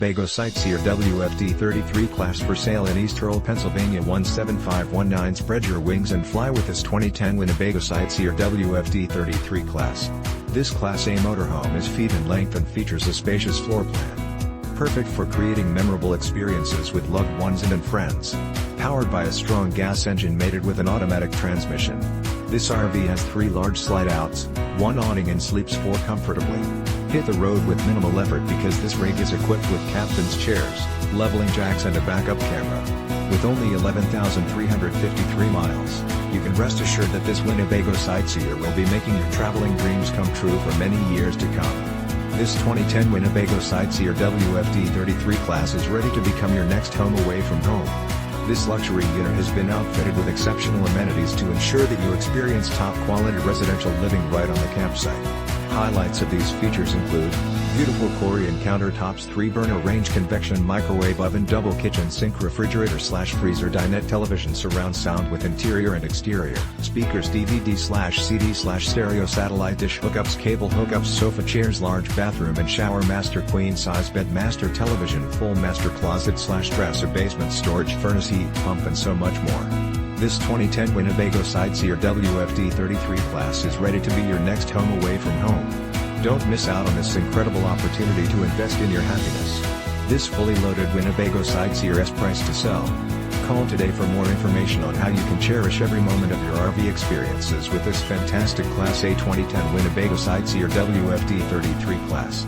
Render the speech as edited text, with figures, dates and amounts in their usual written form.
Winnebago Sightseer WFD 33 class for sale in East Earl, Pennsylvania 17519. Spread your wings and fly with this 2010 Winnebago Sightseer WFD 33 class. This Class A motorhome is feet in length and features a spacious floor plan. Perfect for creating memorable experiences with loved ones and friends. Powered by a strong gas engine mated with an automatic transmission. This RV has 3 large slide-outs, 1 awning and sleeps 4 comfortably. Hit the road with minimal effort because this rig is equipped with captain's chairs, leveling jacks and a backup camera. With only 11,353 miles, you can rest assured that this Winnebago Sightseer will be making your traveling dreams come true for many years to come. This 2010 Winnebago Sightseer WFD 33 class is ready to become your next home away from home. This luxury unit has been outfitted with exceptional amenities to ensure that you experience top-quality residential living right on the campsite. Highlights of these features include beautiful Corian countertops, 3-burner range, convection microwave oven, double kitchen sink, refrigerator / freezer, dinette, television surround sound with interior and exterior, speakers, DVD / CD / stereo satellite dish, HookupsCable, HookupsSofa, ChairsLarge, bathroom and ShowerMaster, queen size BedMaster, TelevisionFull, master closet / DresserBasement, StorageFurnaceHeat, pump, and so much more. This 2010 Winnebago Sightseer WFD 33 class is ready to be your next home away from home. Don't miss out on this incredible opportunity to invest in your happiness. This fully loaded Winnebago Sightseer is priced to sell. Call today for more information on how you can cherish every moment of your RV experiences with this fantastic Class A 2010 Winnebago Sightseer WFD 33 class.